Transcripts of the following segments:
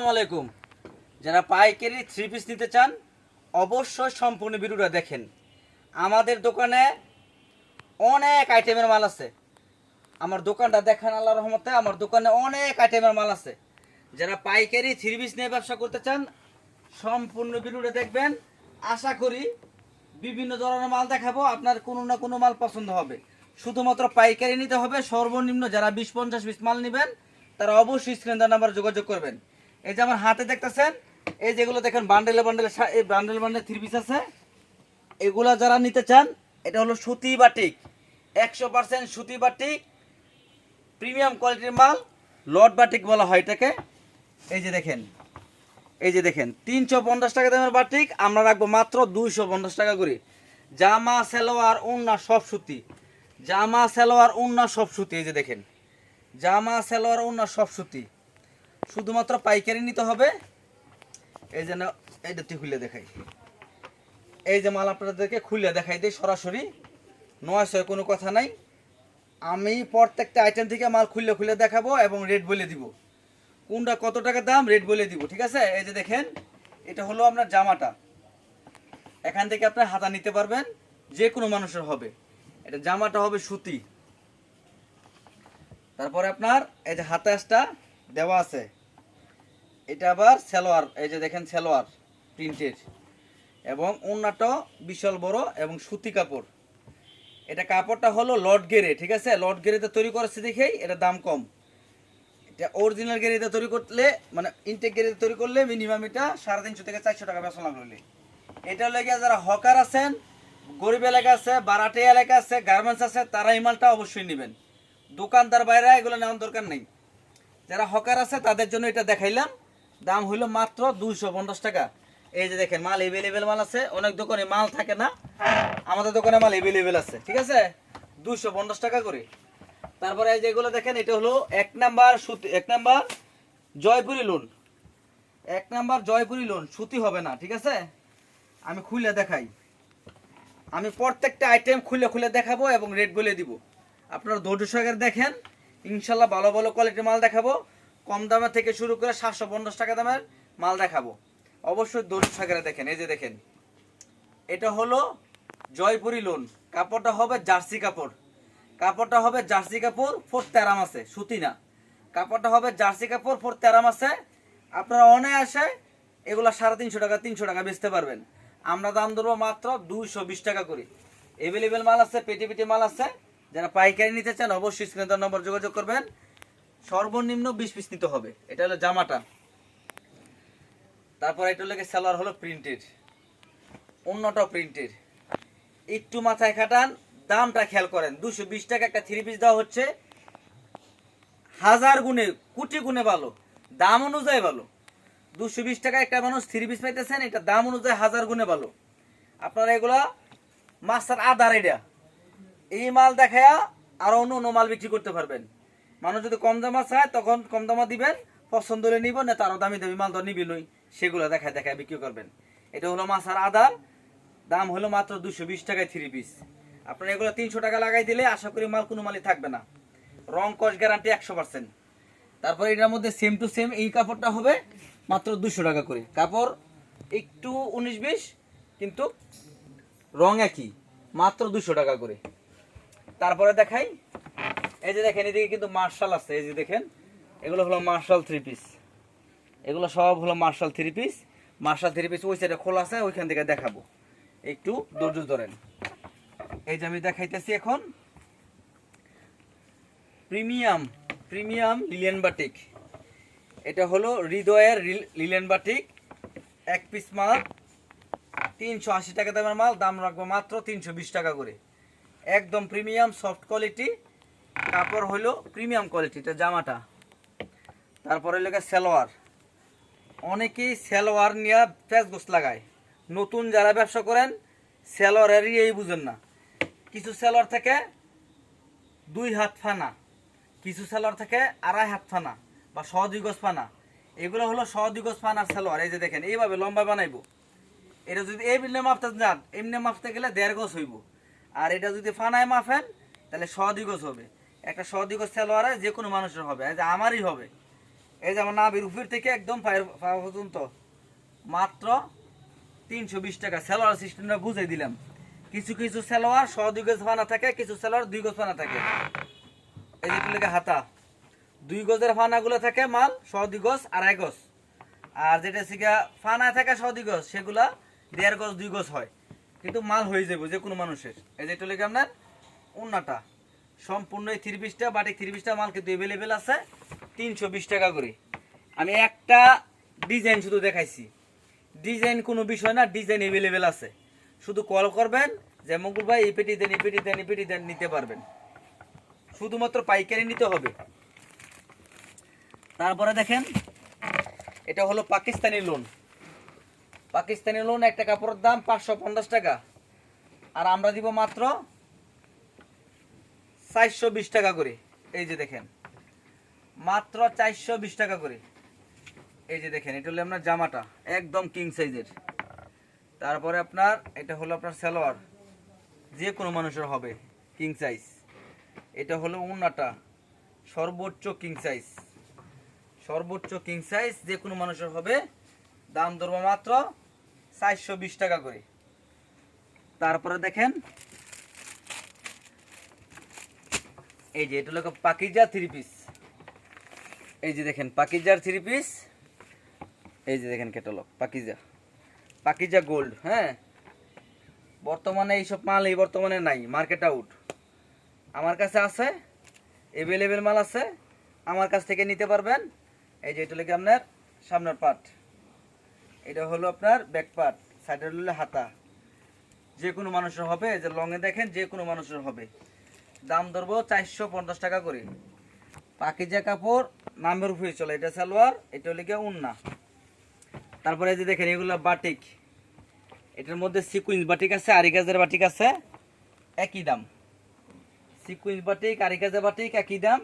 আসসালামু আলাইকুম। যারা পাইকারি থ্রি পিস নিতে চান অবশ্যই সম্পূর্ণ ভিডিওটা দেখেন। আমাদের দোকানে অনেক আইটেমের মাল আছে। আমার দোকানটা দেখেন, আল্লাহর রহমতে আমার দোকানে অনেক আইটেমের মাল আছে। যারা পাইকারি থ্রি পিস নিয়ে ব্যবসা করতে চান সম্পূর্ণ ভিডিওটা দেখবেন। আশা করি বিভিন্ন ধরনের মাল দেখাবো, আপনার কোনো না কোনো মাল পছন্দ হবে। শুধুমাত্র পাইকারি নিতে হবে। সর্বনিম্ন যারা 20-50 পিস মাল নেবেন তারা অবশ্যই স্ক্রিন দেওয়া নাম্বার যোগাযোগ করবেন। এই যে আমার হাতে দেখতেছেন, এই যেগুলো দেখেন বান্ডেলে বান্ডেলে, এই বান্ডেল বান্ডেল থ্রি পিস আছে। এগুলা যারা নিতে চান, এটা হলো সুতি বাটিক, 100% সুতি বাটিক, প্রিমিয়াম কোয়ালিটির মাল, লট বাটিক বলা হয় এটাকে। এই যে দেখেন, এই যে দেখেন 350 টাকা দামের বাটিক আমরা রাখবো মাত্র 250 টাকা করে। জামা সালোয়ার ওড়না সব সুতি, জামা সালোয়ার ওড়না সব সুতি। এই যে দেখেন জামা সালোয়ার ওড়না সব সুতি। শুধুমাত্র পাইকারি নিতে হবে। এই যে না, এইটা খুলে দেখাই। এই যে মাল আপনাদেরকে খুলে দেখাই দিই সরাসরি, নয় ছয় কোনো কথা নাই। আমি প্রত্যেকটা আইটেম থেকে মাল খুলে খুলে দেখাবো এবং রেট বলে দিব, কোনটা কত টাকা দাম রেট বলে দিব, ঠিক আছে। এই যে দেখেন, এটা হলো আপনার জামাটা। এখান থেকে আপনার হাতা নিতে পারবেন, যে কোনো মানুষের হবে। এটা জামাটা হবে সুতি। তারপরে আপনার এই যে হাতাসটা দেওয়া আছে, এটা আবার সালোয়ার। এই যে দেখেন সালোয়ার প্রিন্টের, এবং ওড়নাটাও বিশাল বড় এবং সুতি কাপড়। এটা কাপড়টা হলো লট গেরে, ঠিক আছে। লট গেরেতে তৈরি করেছে দেখেই এটা দাম কম। এটা অরিজিনাল গেরেতে তৈরি করলে, মানে ইনটেক গেরেতে তৈরি করলে মিনিমাম এটা 350 থেকে 400 টাকা বেতন লাগলে। এটা লেগে যারা হকার আছেন, গরিব এলাকা আছে, বারাটে এলাকা আছে, গার্মেন্টস আছে, তারা এই মালটা অবশ্যই নেবেন। দোকানদার বাইরে এগুলো নেওয়ার দরকার নেই। যারা হকার আছে তাদের জন্য এটা দেখাইলাম। দাম হইল মাত্র 250 টাকা। এই যে দেখেন মাল এভেলেবেল মাল আছে। অনেক দোকানে মাল থাকে না, আমাদের দোকানে মাল এভেলেবেল আছে, ঠিক আছে। 250 টাকা করে। তারপরে এই যেগুলো দেখেন, এটা হলো 1 নাম্বার সুতি, 1 number Jaipuri loan, 1 number Jaipuri loan. সুতি হবে না, ঠিক আছে। আমি খুলে দেখাই, আমি প্রত্যেকটা আইটেম খুলে খুলে দেখাবো এবং রেট বলে দিব। আপনারা ধৈর্য সহকারে দেখেন, ইনশাল্লাহ ভালো ভালো কোয়ালিটির মাল দেখাবো। কম দামের থেকে শুরু করে 750 টাকা দামের মাল দেখাবো। অবশ্যই ধৈর্য সহকারে দেখেন। এই যে দেখেন, এটা হলো জয়পুরি লোন। কাপড়টা হবে জার্সি কাপড়, কাপড়টা হবে জার্সি কাপড়, ফোর্থ আরাম আছে, সুতি না। কাপড়টা হবে জার্সি কাপড়, ফোর্থ আরাম আছে। আপনারা অনায়াসে এগুলো 350 টাকা 300 টাকা বেচতে পারবেন। আমরা দাম ধরবো মাত্র 220 টাকা করে। এভেলেবেল মাল আছে, পেটি পেটি মাল আছে। যারা পাইকারি নিতে চান অবশ্যই স্ক্রিনে দেওয়া নম্বর যোগাযোগ করবেন। সর্বনিম্ন 20 পিস নিতে হবে। এটা হলো জামাটা। তারপর এটা হলো সালোয়ার, হলো প্রিন্টের, অন্যটাও প্রিন্টের। একটু মাথায় খাটান, দামটা খেয়াল করেন। 220 টাকা একটা থ্রি পিস দেওয়া হচ্ছে, হাজার গুণে কোটি গুণে ভালো, দাম অনুযায়ী ভালো। 220 টাকা একটা মানুষ থ্রি পিস পাইতেছেন, এটা দাম অনুযায়ী হাজার গুণে ভালো। আপনারা এগুলা মাস্টার আধার, এটা এই মাল দেখায়া আর অন্য অন্য মাল বিক্রি করতে পারবেন। মানুষ যদি কম দামা চায় তখন কম দামা দিবেন, পছন্দ হলে নিব না, তারও দামি দামি মাল তো নিবি নই, সেগুলো দেখায় দেখায় বিক্রি করবেন। এটা হলো মাস্টার আধার, দাম হলো মাত্র 220 টাকায় থ্রি পিস। আপনারা এগুলো 300 টাকা লাগাই দিলে আশা করি মাল কোনো মালই থাকবে না, রং কস গ্যারান্টি 100%। তারপর এটার মধ্যে সেম টু সেম এই কাপড়টা হবে মাত্র 200 টাকা করে। কাপড় একটু 19-20, কিন্তু রং একই, মাত্র 200 টাকা করে। তারপরে দেখাই, এই যে দেখেন এদিকে কিন্তু মার্শাল আছে। এই যে দেখেন, এগুলো হলো মার্শাল থ্রি পিস, এগুলো সব হলো marshal three piece. Marshal three piece ওই সাইডে খোলা আছে, ওইখান থেকে দেখাবো, একটু ধৈর্য ধরেন। এই যে আমি দেখাইতেছি এখন প্রিমিয়াম, প্রিমিয়াম লিলেন বাটিক। এটা হলো হৃদয়ের লিলেন বাটিক। এক পিস মাল 380 টাকা দামের মাল, দাম রাখবো মাত্র 320 টাকা করে। একদম প্রিমিয়াম সফট কোয়ালিটি, কাপড় হলো প্রিমিয়াম কোয়ালিটি। এটা জামাটা। তারপরে লেগে সালোয়ার। অনেকেই সালোয়ার নিয়ে প্যাচ গোস লাগায়, নতুন যারা ব্যবসা করেন সালোয়ারেরই এই বুঝেন না। কিছু সালোয়ার থেকে 2 হাত ফানা, কিছু সালোয়ার থেকে 2.5 হাত ফানা বা 1.5 গজ ফানা। এগুলো হলো 1.5 গজ ফানার সালোয়ার। এই যে দেখেন এইভাবে লম্বা বানাইবো। এটা যদি এমনি মাপতে যান, এমনি মাপতে গেলে 1.5 গজ হইব। আর এটা যদি ফানায় মাপেন তাহলে 1.5 গজ হবে। একটা 1.5 গজ সালোয়ারে যে কোনো মানুষের হবে, এই যে আমারই হবে। এই যেমন নাভির উপর থেকে একদম পায়ের পা পর্যন্ত মাত্র 320 টাকা। সেলোয়ার সিস্টেমটা বুঝাই দিলাম। কিছু কিছু সেলোয়ার 2 গজ ফানা থাকে, কিছু সেলোয়ার 2 গজ ফানা থাকে। এই যেটা লেগে হাতা 2 গজের ফানাগুলো থাকে মাল 2 গজ 2.5 গজ, আর যেটা সিগা ফানা থাকে 2 গজ সেগুলা 1.5 গজ 2 গজ হয়, কিন্তু মাল হয়ে যাবে যে কোনো মানুষের। এই যেটা লেগে আপনার ওন্নাটা সম্পূর্ণ এই 3 পিসটা বাটিক 3 পিসটা মাল কিন্তু অ্যাভেলেবেল আছে 320 টাকা করে। আমি একটা ডিজাইন শুধু দেখাইছি, ডিজাইন কোনো বিষয় না, ডিজাইন অ্যাভেলেবেল আছে। শুধু কল করবেন যে মঙ্গল ভাই এই পেটি দেন, এই পেটি দেন, এই পেটি দেন, নিতে পারবেন। শুধুমাত্র পাইকারি নিতে হবে। তারপরে দেখেন এটা হলো পাকিস্তানি লোন। পাকিস্তানি লোন একটা কাপড়ের দাম 550 টাকা, আর আমরা দিব মাত্র 420 টাকা করে। এই যে দেখেন মাত্র 420 টাকা করে। এই যে দেখেন এটা হলো আপনার জামাটা একদম কিং সাইজের। তারপরে আপনার এটা হলো আপনার সালোয়ার, যে কোনো মানুষের হবে কিং সাইজ। এটা হলো ওন্নাটা সর্বোচ্চ কিং সাইজ, সর্বোচ্চ কিং সাইজ, যে কোনো মানুষের হবে। দাম ধরবো মাত্র 420 টাকা করে। তারপরে দেখেন এই যে এটা হলো পাকিজা 3 পিস। এই যে দেখেন পাকিজার 3 পিস। এই যে দেখেন ক্যাটালগ পাকিজা, পাকিজা গোল্ড। হ্যাঁ, বর্তমানে এইসব মাল এই বর্তমানে নাই, মার্কেট আউট। আমার কাছে আছে, অ্যাভেলেবেল মাল আছে, আমার কাছ থেকে নিতে পারবেন। এই যে এটা লেগে আপনার সামনের পার্ট, এটা হলো আপনার ব্যাক পার্ট, সাইডের হলো হাতা, যে কোনো মানুষের হবে। এই যে লংয়ে দেখেন যে কোনো মানুষের হবে। দাম ধরবো 450 টাকা করে। পাকিজা কাপড় নামের উপরে চলে। এটা সালোয়ার, এটা হলো গিয়ে ওন্না। তারপরে এই যে দেখেন এগুলো বাটিক, এটার মধ্যে সিকুয়েন্স বাটিক আছে, আরি কাজের বাটিক আছে, একই দাম। সিকুয়েন্স বাটিক আরি কাজের বাটিক একই দাম।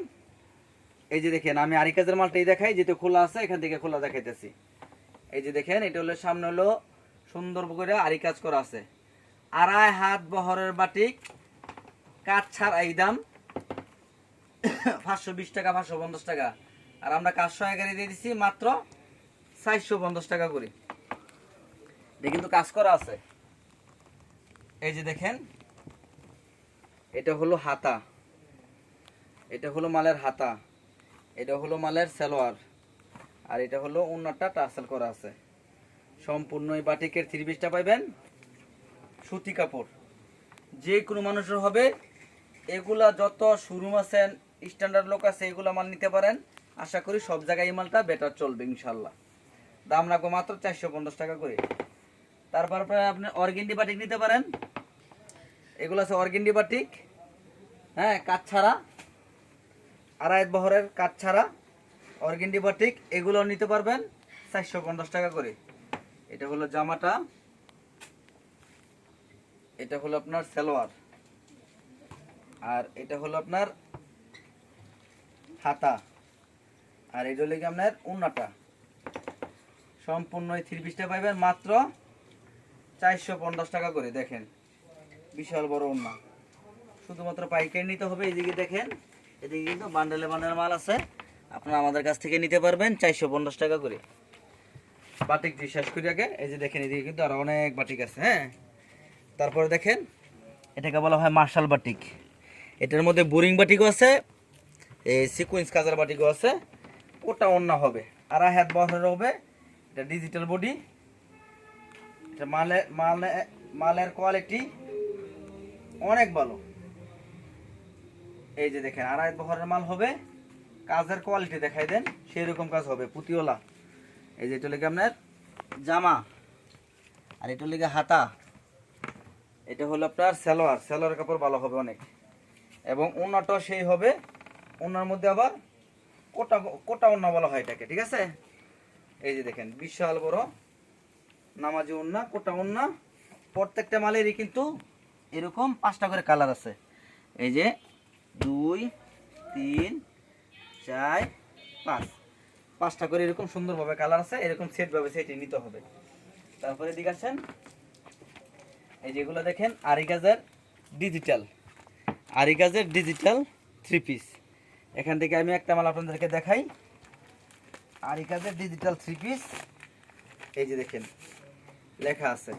এই যে দেখেন আমি আরি কাজের মালটাই দেখাই, যেটা খোলা আছে এখান থেকে খোলা দেখাইতেছি। এই যে দেখেন এটা হলো সামনে হলো সুন্দর করে আরি কাজ করা আছে। 2.5 হাত বহরের বাটিক, কাজ ছাড়া এই দাম 520 টাকা, 550 টাকা। আর আমরা কাজ সহকারে দিয়ে দিচ্ছি মাত্র 450 টাকা করে। এটা কিন্তু কাজ করা আছে। এই যে দেখেন এটা হলো হাতা, এটা হলো মালের হাতা, এটা হলো মালের সালোয়ার, আর এটা হলো ওন্নাটা টার্সেল করা আছে। সম্পূর্ণ এই বাটিকের 3 পিসটা পাইবেন সুতি কাপড়, যে কোনো মানুষের হবে। এগুলা যত শোরুম আছেন, স্ট্যান্ডার্ড লোক আছে, এগুলা মাল নিতে পারেন। আশা করি সব জায়গায় এই মালটা বেটার চলবে ইনশাল্লাহ। দাম রাখবো মাত্র 450 টাকা করে। তারপর আপনি অর্গেন্ডি বাটিক নিতে পারেন। এগুলো আছে অর্গেন্ডি বাটিক, হ্যাঁ, কাজ ছাড়া, 2.5 বহরের কাজ ছাড়া অর্গেন্ডি বাটিক, এগুলো নিতে পারবেন 450 টাকা করে। এটা হলো জামাটা, এটা হলো আপনার সালোয়ার, আর এটা হলো আপনার হাতা, আর এটা হলো কি আপনার ওন্নাটা। সম্পূর্ণ এই 3 পিসটা পাইবেন মাত্র 450 টাকা করে। দেখেন বিশাল বড় ওন্না, শুধুমাত্র পাইকারি নিতে হবে। এইদিকে দেখেন, এদিকে কিন্তু বান্ডেলে বান্ডেল মাল আছে, আপনারা আমাদের কাছ থেকে নিতে পারবেন 450 টাকা করে। বাটিক দিয়ে শেষ করি আগে। এই যে দেখেন এদিকে কিন্তু আরো অনেক বাটিক আছে। হ্যাঁ, তারপরে দেখেন এটাকে বলা হয় মার্শাল বাটিক। এটার মধ্যে বোরিং বাটিকও আছে, এই সিকোয়েন্স কাজার বাটিকও আছে। ওটা ওন্না হবে, 2.5 হাত বহরের হবে। এটা ডিজিটাল বডি, এটা মালের কোয়ালিটি অনেক ভালো। এই যে দেখেন 2.5 বহরের মাল হবে, কাজের কোয়ালিটি দেখাই দেন, সেই রকম কাজ হবে পুতিওলা। এই যে এটা লেগে আপনার জামা, আর এটা লেগে হাতা, এটা হলো আপনার সালোয়ার। সালোয়ার কাপড় ভালো হবে অনেক, এবং ওন্নাটাও সেই হবে। ওন্নার মধ্যে আবার কোটা কোটা ওন্না বলা হয় এটাকে, ঠিক আছে। এই যে দেখেন বিশাল বড় নামাজি ওন্না, কোটা ওন্না। প্রত্যেকটা মালেরই কিন্তু এরকম 5টা করে কালার আছে। এই যে 2, 3, 4, 5টা করে এরকম সুন্দরভাবে কালার আছে। এরকম সেট ভাবে সেটই নিতে হবে। তারপরে দিকে আসেন, এই যেগুলো দেখেন আরি কাজের ডিজিটাল, আরি কাজের ডিজিটাল 3 পিস। এখান থেকে আমি একটা মাল আপনাদেরকে দেখাই। আরি কাজের ডিজিটাল 3 পিস, এই যে দেখেন লেখা আছে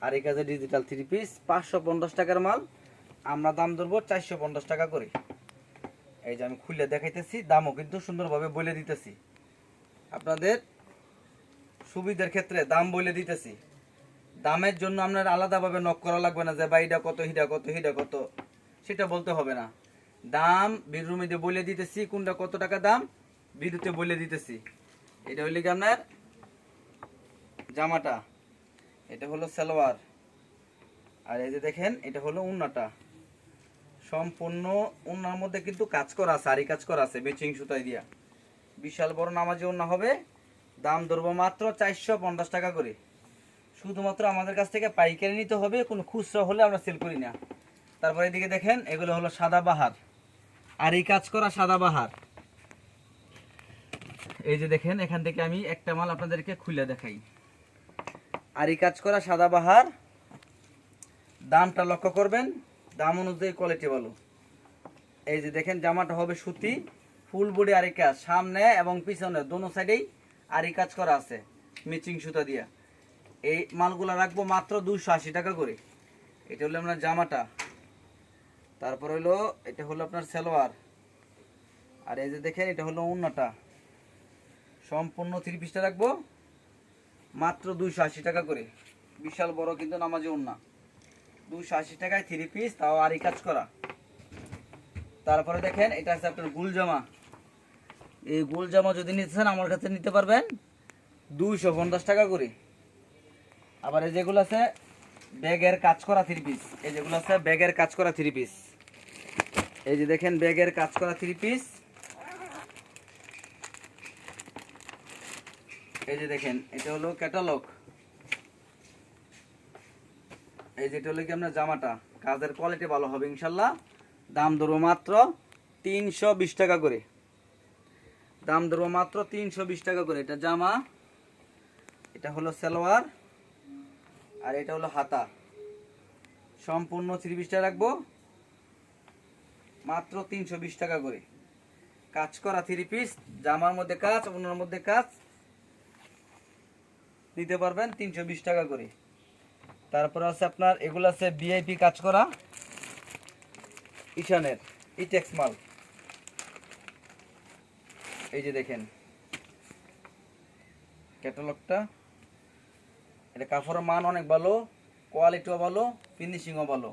আরি কাজের ডিজিটাল 3 পিস 550 টাকার মাল, আমরা দাম ধরবো 450 টাকা করে। এই যে আমি খুলে দেখাইতেছি, দামও কিন্তু সুন্দরভাবে বলে দিতেছি, আপনাদের সুবিধার ক্ষেত্রে দাম বলে দিতেছি। দামের জন্য আপনার আলাদাভাবে নক করা লাগবে না যে ভাই এটা কত, হিডা কত, হিডা কত, সেটা বলতে হবে না। দাম বেডরুমে বলে দিতেছি, কোনটা কত টাকা দাম ভিডিওতে বলে দিতেছি। এটা হইলে কি আপনার জামাটা, এটা হলো সালোয়ার, আর এই যে দেখেন এটা হলো উন্নাটা। সম্পূর্ণ উন্নার মধ্যে কিন্তু কাজ করা আছে, আরি কাজ করা আছে ম্যাচিং সুতায় দিয়া। বিশাল বড় নামাজি উন্না হবে। দাম ধরবো মাত্র 450 টাকা করে। শুধুমাত্র আমাদের কাছ থেকে পাইকারি নিতে হবে, কোনো খুচরা হলে আমরা সেল করি না। তারপরে এদিকে দেখেন এগুলো হলো সাদাবাহার, আর এই কাজ করা সাদাবাহার। এই যে দেখেন এখান থেকে আমি একটা মাল আপনাদেরকে খুলে দেখাই। আর এই কাজ করা সাদাবাহার, দামটা লক্ষ্য করবেন, দাম অনুযায়ী কোয়ালিটি ভালো। এই যে দেখেন জামাটা হবে সুতি, ফুল বডি আরি কাজ, সামনে এবং পিছনে দোনো সাইডেই আরি কাজ করা আছে ম্যাচিং সুতা দিয়া। এই মালগুলো রাখবো মাত্র 280 টাকা করে। এটা হলো আপনার জামাটা, তারপর হলো এটা হলো আপনার সালোয়ার, আর এই যে দেখেন এটা হলো ওড়নাটা। সম্পূর্ণ 3 পিসটা রাখবো মাত্র 280 টাকা করে। বিশাল বড় কিন্তু নামাজি ওড়না, 280 টাকায় 3 পিস, তাও আরি কাজ করা। তারপরে দেখেন এটা আছে আপনার গুল জামা। এই গুল জামা যদি নিতে চান আমার কাছে নিতে পারবেন 250 টাকা করে। আবার এই যেগুলো আছে ব্যাগের কাজ করা 3 পিস, এই যেগুলো আছে ব্যাগের কাজ করা 3 পিস, এই যে দেখেন ব্যাগের কাজ করা 3 পিস। এই যে দেখেন এটা হলো ক্যাটালগ। এই যেটা হলো কি আপনার জামাটা, কাজের কোয়ালিটি ভালো হবে ইনশাল্লাহ। দাম ধরবো মাত্র 320 টাকা করে। দাম ধরবো মাত্র 320 টাকা করে। এটা জামা, এটা হলো সালোয়ার, আর এটা হলো হাতা। সম্পূর্ণ 3 পিসটা রাখবো মাত্র 320 টাকা করে। কাজ করা 3 পিস, জামার মধ্যে কাজ, ওনার মধ্যে কাজ, নিতে পারবেন 320 টাকা করে। তারপরে আছে আপনার এগুলো আছে ভিআইপি কাজ করা ঈশানের ইটেক্স মাল। এই যে দেখেন ক্যাটালগটা, এটা কাপড়ের মান অনেক ভালো, কোয়ালিটিও ভালো, ফিনিশিংও ভালো।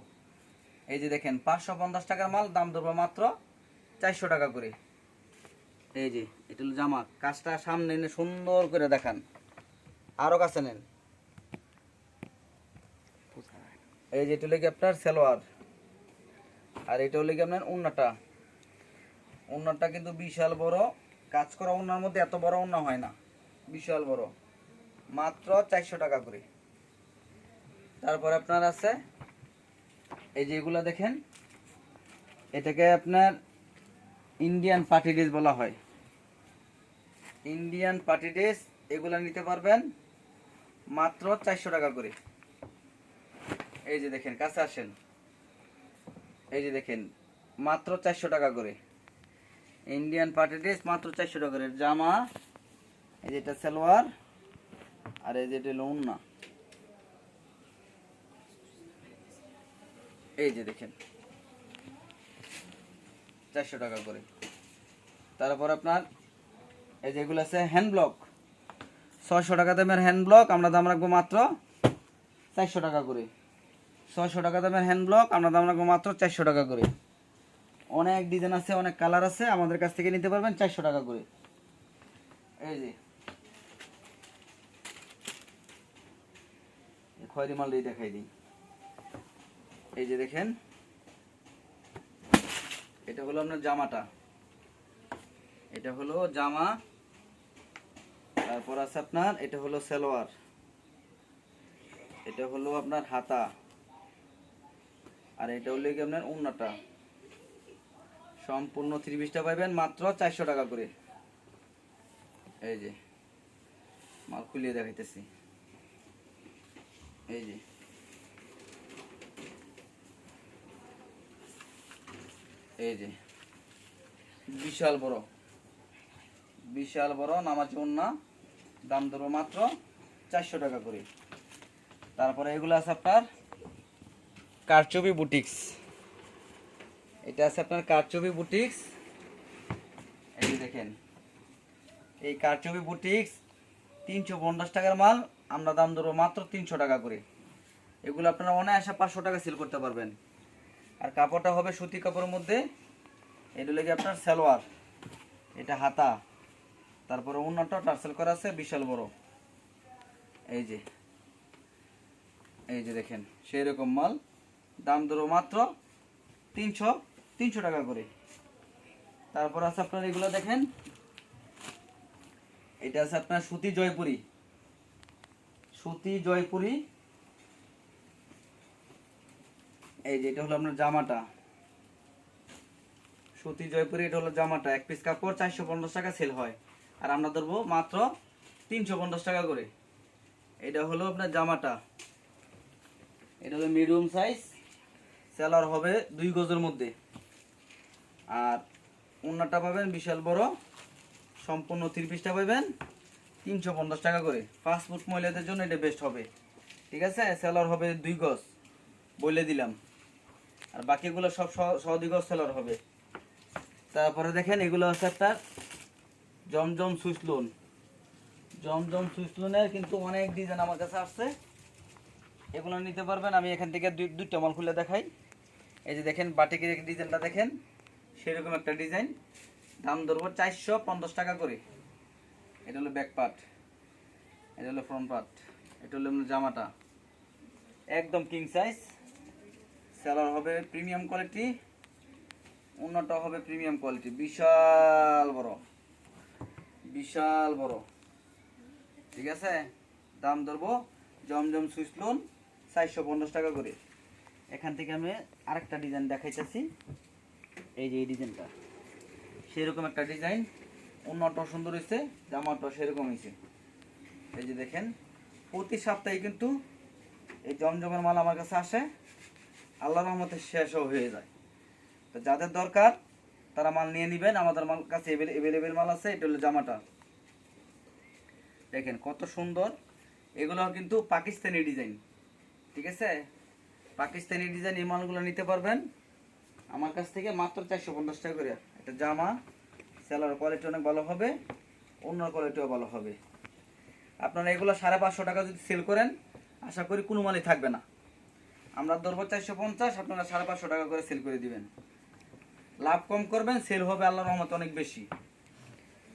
এই যে দেখেন 550 টাকার মাল, দাম ধরবো মাত্র 400 টাকা করে। এই যে এটা হলো জামা, কাজটা সামনে এনে সুন্দর করে দেখান, আরো কাছে নেন। এই যে এটা হলো কি আপনার সালোয়ার, আর এটা হলো কি আপনার ওড়নাটা। ওড়নাটা কিন্তু বিশাল বড় কাজ করা, ওড়নার মধ্যে এত বড় ওড়না হয় না, বিশাল বড়, মাত্র 400 টাকা করে। তারপর আপনার আছে এই যে এগুলা দেখেন, এটাকে আপনার ইন্ডিয়ান পার্টি ড্রেস বলা হয়। ইন্ডিয়ান পার্টি ড্রেস, এগুলা নিতে পারবেন মাত্র 400 টাকা করে। এই যে দেখেন কাছে আসেন, এই যে দেখেন মাত্র 400 টাকা করে ইন্ডিয়ান পার্টি ড্রেস, মাত্র 400 টাকা করে। জামা, এই যে এটা সালোয়ার, আর এই যে এটা হলো ওড়না। এই যে দেখেন 400 টাকা করে। তারপর আপনার এই যেগুলো আছে হ্যান্ড ব্লক, 600 টাকা দামের হ্যান্ড ব্লক, আমরা দাম রাখবো মাত্র 400 টাকা করে। 600 টাকা দামের হ্যান্ড ব্লক, আমরা দাম রাখবো মাত্র 400 টাকা করে। অনেক ডিজাইন আছে, অনেক কালার আছে, আমাদের কাছ থেকে নিতে পারবেন 400 টাকা করে। এই যে খয়েরি মাল দিয়ে দেখাই দিই। এই যে দেখেন এটা হলো আপনার জামাটা, এটা হলো জামা। তারপর আছে আপনার এটা হলো সালোয়ার, এটা হলো আপনার হাতা, আর এটা হলো কি আপনার ওড়নাটা। সম্পূর্ণ 3 পিসটা পাবেন মাত্র 400 টাকা করে। এই যে মাল খুলিয়ে দেখাইতেছি, এই যে বিশাল বড়, বিশাল বড় নামাজি ওন্না, দাম ধরবো মাত্র 400 টাকা করে। তারপরে এগুলো আছে আপনার কারচুপি বুটিক্স, এটা আছে আপনার কারচুপি বুটিক্স। এই যে দেখেন এই কারচুপি বুটিক্স 350 টাকার মাল, আমরা দাম ধরবো মাত্র 300 টাকা করে। এগুলো আপনারা অনায়াসে 500 টাকা সেল করতে পারবেন। আর কাপড়টা হবে সুতি কাপড়ের মধ্যে। এটা লেগে আপনার সালোয়ার, এটা হাতা, তারপরে অন্যটা টার্সেল করা আছে বিশাল বড়। এই যে দেখেন সেই রকম মাল, দাম ধরো মাত্র 300 টাকা করে। তারপর আছে আপনার এগুলো দেখেন, এটা আছে আপনার সুতি জয়পুরি, সুতি জয়পুরি। এই যে এটা হলো আপনার জামাটা, সুতি জয়পুরি, এটা হলো জামাটা। এক পিস কাপড় 450 টাকা সেল হয়, আর আমরা ধরবো মাত্র 350 টাকা করে। এটা হলো আপনার জামাটা, এটা হলো মিডিয়াম সাইজ, সেলার হবে 2 গজের মধ্যে। আর ওন্নাটা পাবেন বিশাল বড়, সম্পূর্ণ 3 পিসটা পাবেন 350 টাকা করে। ফাস্টফুড মহিলাদের জন্য এটা বেস্ট হবে, ঠিক আছে। সেলার হবে 2 গজ বলে দিলাম, আর বাকিগুলো সব 2 গজ সেলার হবে। তারপরে দেখেন এগুলো হচ্ছে আপনার জমজম সুইসলুন, জমজম সুইসলুনের কিন্তু অনেক ডিজাইন আমার কাছে আসছে, এগুলো নিতে পারবেন। আমি এখান থেকে দুইটা মাল খুলে দেখাই। এই যে দেখেন বাটিকের ডিজাইনটা দেখেন, সেরকম একটা ডিজাইন, দাম ধরবো 450 টাকা করে। এটা হলো ব্যাক পার্ট, এটা হলো ফ্রন্ট পার্ট, এটা হলো জামাটা একদম কিং সাইজ। সেলার হবে প্রিমিয়াম কোয়ালিটি, অন্যটা হবে প্রিমিয়াম কোয়ালিটি, বিশাল বড়, বিশাল বড়, ঠিক আছে। দাম ধরবো জমজম সুইসলুন 450 টাকা করে। এখান থেকে আমি আরেকটা ডিজাইন দেখাইতেছি। এই যে এই ডিজাইনটা সেরকম একটা ডিজাইন, অন্যটাও সুন্দর হয়েছে, জামাটাও সেরকম হয়েছে। এই যে দেখেন প্রতি সপ্তাহে কিন্তু এই জমজমের মাল আমার কাছে আসে, আল্লাহর রহমতে শেষও হয়ে যায়। তো যাদের দরকার তারা মাল নিয়ে নেবেন, আমাদের মাল কাছে এভেলেবেল মাল আছে। এটা হলো জামাটা, দেখেন কত সুন্দর। এগুলো কিন্তু পাকিস্তানি ডিজাইন, ঠিক আছে, পাকিস্তানি ডিজাইন। এই মালগুলো নিতে পারবেন আমার কাছ থেকে মাত্র 450 টাকা করে। এটা জামা, সেলার কোয়ালিটি অনেক ভালো হবে, অন্য কোয়ালিটিও ভালো হবে। আপনারা এগুলো 550 টাকা যদি সেল করেন, আশা করি কোনো মালই থাকবে না। আমরা ধরবো 450, আপনারা 550 টাকা করে সেল করে দিবেন, লাভ কম করবেন, সেল হবে আল্লাহর রহমতে অনেক বেশি।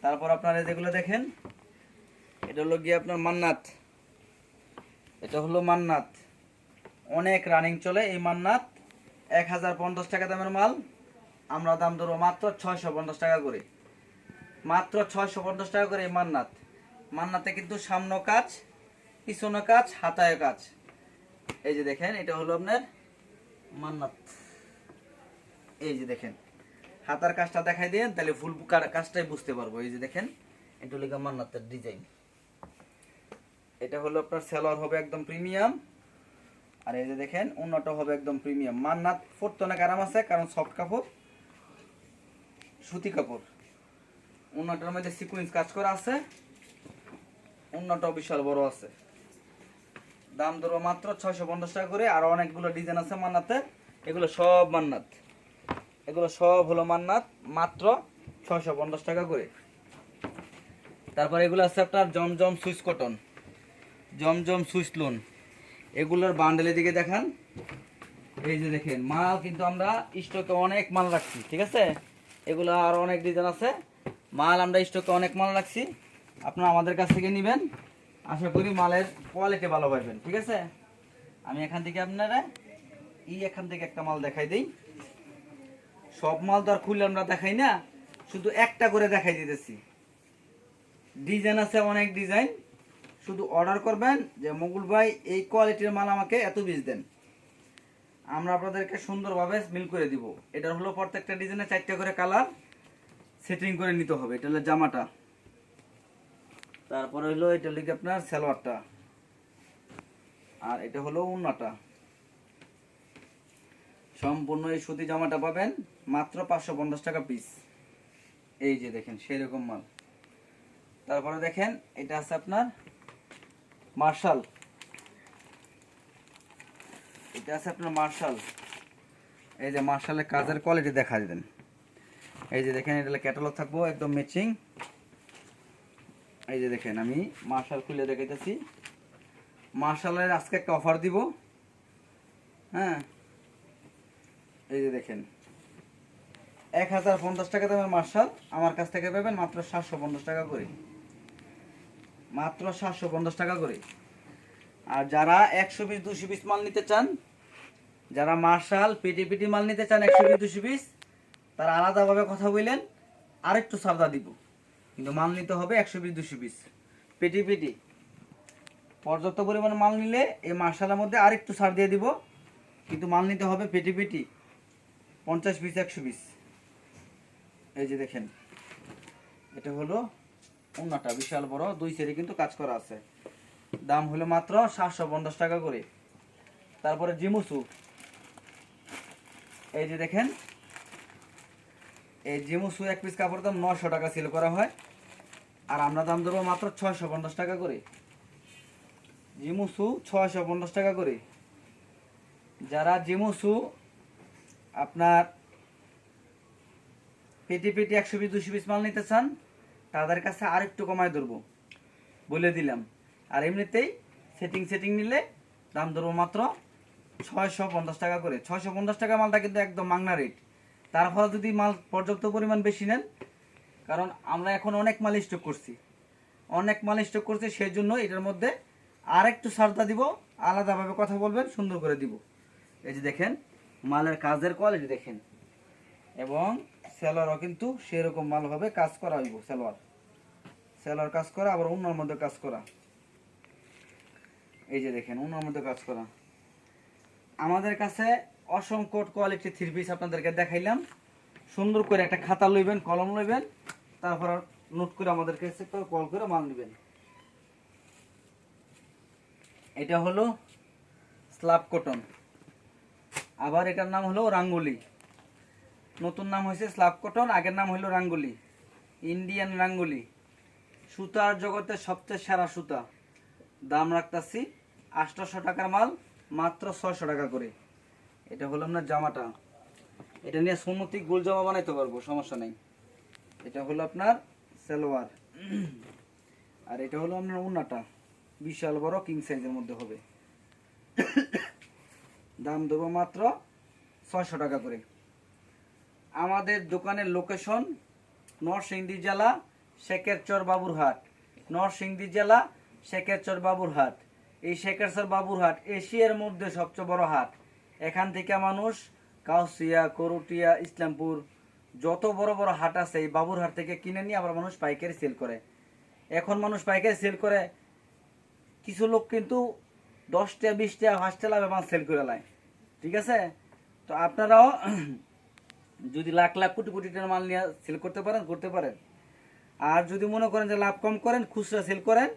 তারপর আপনারা যেগুলো দেখেন, এটা হলো গিয়ে আপনার মান্নাত, এটা হলো মান্নাত, অনেক রানিং চলে এই মান্নাত। 1050 টাকা দামের মাল, আমরা দাম ধরবো মাত্র 650 টাকা করে, মাত্র 650 টাকা করে এই মান্নাত। মান্নাতে কিন্তু সামনে কাজ, পিছনে কাজ, হাতায় কাজ। এই যে দেখেন এটা হলো আপনার মান্নাত, এই যে দেখেন হাতার কাজটা দেখাই দেন, তাহলে ফুল কাজটাই বুঝতে পারবো। এই যে দেখেন এটা হলো মান্নাতের ডিজাইন। এটা হলো আপনার সেলোয়ার হবে একদম প্রিমিয়াম, আর এই যে দেখেন অন্যটা হবে একদম প্রিমিয়াম। মান্নাত পরতে অনেক আরাম আছে, কারণ সফট কাপড়, সুতি কাপড়। অন্যটার মধ্যে সিকুয়েন্স কাজ করা আছে, অন্যটাও বিশাল বড় আছে। দাম ধরো মাত্র 650 টাকা করে। আর অনেকগুলো ডিজাইন আছে মান্নাতের, এগুলো সব মান্নাত, এগুলো সব হলো মান্নাত, মাত্র 650 টাকা করে। তারপর এগুলো আছে আপনার জমজম সুইস কটন, জমজম সুইসলুন, এগুলোর বান্ডেলের দিকে দেখান। এই যে দেখেন মাল কিন্তু আমরা স্টকে অনেক মাল রাখছি, ঠিক আছে। এগুলো আর অনেক ডিজাইন আছে, মাল আমরা স্টকে অনেক মাল রাখছি, আপনারা আমাদের কাছ থেকে নেবেন, আশা করি মালের কোয়ালিটি ভালো পাবেন, ঠিক আছে। আমি এখান থেকে আপনারা এখান থেকে একটা মাল দেখাই দিই। সব মাল তো আর খুলে আমরা দেখাই না, শুধু একটা করে দেখাই দিতেছি। ডিজাইন আছে অনেক ডিজাইন, শুধু অর্ডার করবেন যে মুকুল ভাই এই কোয়ালিটির মাল আমাকে এত পিস দেন, আমরা আপনাদেরকে সুন্দরভাবে মিল করে দিব। এটা হলো প্রত্যেকটা ডিজাইনে 4টা করে কালার সেটিং করে নিতে হবে। এটা হলো জামাটা, তারপরে হলো এটা হলো আপনার সালোয়ারটা, আর এটা হলো ওন্নাটা। সম্পূর্ণ এই সুতি জামাটা পাবেন মাত্র 550 টাকা পিস। এই যে দেখেন সেরকম মাল, তারপরে দেখেন এটা আছে আপনার মার্শাল, এটা আছে আপনার মার্শাল। এই যে মার্শালের কাজের কোয়ালিটি দেখা দেন, এই যে দেখেন এটা ক্যাটালগ থাকবো একদম ম্যাচিং। এই যে দেখেন আমি মার্শাল খুলে দেখাইতেছি। মার্শালের আজকে একটা অফার দিব, হ্যাঁ। এই যে দেখেন 1050 টাকা দামের মার্শাল আমার কাছ থেকে পাবেন মাত্র 750 টাকা করে, মাত্র 750 টাকা করে। আর যারা 100 পিস 200 পিস মাল নিতে চান, যারা মার্শাল পেটি পেটি মাল নিতে চান 100 পিস 200 পিস, তারা আলাদাভাবে কথা বললেন আরেকটু সারদা দিব, কিন্তু মাল নিতে হবে 100 পিস 200 পিস পেটি পেটি। পর্যাপ্ত পরিমাণ মাল নিলে এই মার্শালের মধ্যে আরেকটু ছাড় দিয়ে দিব, কিন্তু মাল নিতে হবে পেটি পেটি 50 পিস 100 পিস। এই যে দেখেন এটা হলো ওন্নাটা বিশাল বড়, 2 সেরে কিন্তু কাজ করা আছে, দাম হলো মাত্র 750 টাকা করে। তারপরে জিমুসু, এই যে দেখেন এই জিমুসু এক পিস কাপড় দাম 900 টাকা সেল করা হয়, আর আমরা দাম দেবো মাত্র 650 টাকা করে। জিমুসু 650 টাকা করে। যারা জিমুসু আপনার পেটি পেটি 100 পিস 200 পিস মাল নিতে চান, তাদের কাছে আরেকটু কমায় ধরবো বলে দিলাম। আর এমনিতেই সেটিং নিলে দাম ধরবো মাত্র 650 টাকা করে। 650 টাকা মালটা কিন্তু একদম মাংনা রেট। তারপরে যদি মাল পর্যাপ্ত পরিমাণ বেশি নেন, কারণ আমরা এখন অনেক মাল স্টক করছি, সেই জন্য এটার মধ্যে আরেকটু সারদা দিব, আলাদাভাবে কথা বলবেন, সুন্দর করে দিব। এই যে দেখেন মালের কাজের কোয়ালিটি দেখেন, এবং সেলোয়ারও কিন্তু সেরকম মাল হবে, কাজ করা হইব, সেলোয়ার কাজ করা, আবার অন্যর মধ্যে কাজ করা। এই যে দেখেন অন্যর মধ্যে কাজ করা। আমাদের কাছে অসংখ্য কোয়ালিটি 3 পিস আপনাদেরকে দেখাইলাম। সুন্দর করে একটা খাতা লইবেন, কলম লইবেন, তারপর নোট করে আমাদের কাছে কল করে মাল নেবেন। এটা হলো স্ল্যাব কটন, আবার এটার নাম হলো রাঙ্গুলি। নতুন নাম হয়েছে স্ল্যাব কটন, আগের নাম হলো রাঙ্গুলি, ইন্ডিয়ান রাঙ্গুলি। সুতার জগতে সবচেয়ে সেরা সুতা। দাম রাখতেছি 800 টাকার মাল মাত্র 600 টাকা করে। এটা হলো আপনার জামাটা, এটা নিয়ে সুন্নতি গোল জামা বানাইতে পারবো, সমস্যা নেই। এটা হলো আপনার সালোয়ার, আর এটা হলো আপনার ওন্নাটা বিশাল বড় কিং সাইজের মধ্যে হবে। দাম দেবো মাত্র 600 টাকা করে। আমাদের দোকানের লোকেশন নরসিংদী জেলা শেখেরচর বাবুরহাট, নরসিংদী জেলা শেখেরচর বাবুরহাট। এই শেখেরচর বাবুরহাট এশিয়ার মধ্যে সবচেয়ে বড় হাট। এখান থেকে মানুষ কাউসিয়া, করুটিয়া, ইসলামপুর যত বড় বড় হাট আছে এই বাবুরহাট থেকে কিনে নিয়ে আবার মানুষ পাইকারি সেল করে। এখন মানুষ পাইকারি সেল করে, কিছু লোক কিন্তু 10 টাকা 20 টাকা 5 টাকা লাভে মাল সেল করে নেয়, ঠিক আছে। তো আপনারাও যদি লাখ লাখ কোটি কোটি টাকার মাল নিয়ে সেল করতে পারেন। আর যদি মনে করেন যে লাভ কম করেন, খুচরা সেল করেন,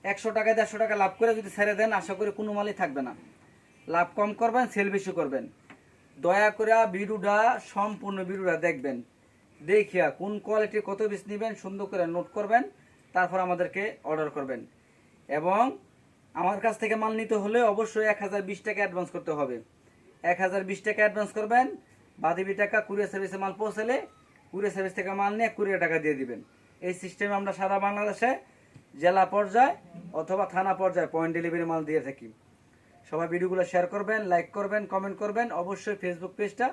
100 টাকা 150 টাকা লাভ করে যদি ছেড়ে দেন, আশা করি কোনো মালই থাকবে না। লাভ কম করবেন, সেল বেশি করবেন। দয়া করে ভিডিওটা সম্পূর্ণ ভিডিওটা দেখবেন, দেখিয়া কোন কোয়ালিটির কত পিস নেবেন সুন্দর করে নোট করবেন, তারপর আমাদেরকে অর্ডার করবেন। এবং আমার কাছ থেকে মাল নিতে হলে অবশ্যই 1020 টাকা অ্যাডভান্স করতে হবে। 1020 টাকা অ্যাডভান্স করবেন, বাকি টাকা কুরিয়ার সার্ভিসে মাল পৌঁছালে কুরিয়ার সার্ভিস থেকে মাল নিয়ে কুরিয়ার টাকা দিয়ে দিবেন। এই সিস্টেমে আমরা সারা বাংলাদেশে জেলা পর্যায়ে অথবা থানা পর্যায়ে পয়েন্ট ডেলিভারি মাল দিয়ে থাকি। সবাই ভিডিওগুলো শেয়ার করবেন, লাইক করবেন, কমেন্ট করবেন, অবশ্যই ফেসবুক পেজটা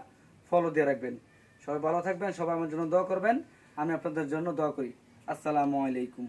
ফলো দিয়ে রাখবেন। সবাই ভালো থাকবেন, সবাই আমার জন্য দোয়া করবেন, আমি আপনাদের জন্য দোয়া করি। আসসালামু আলাইকুম।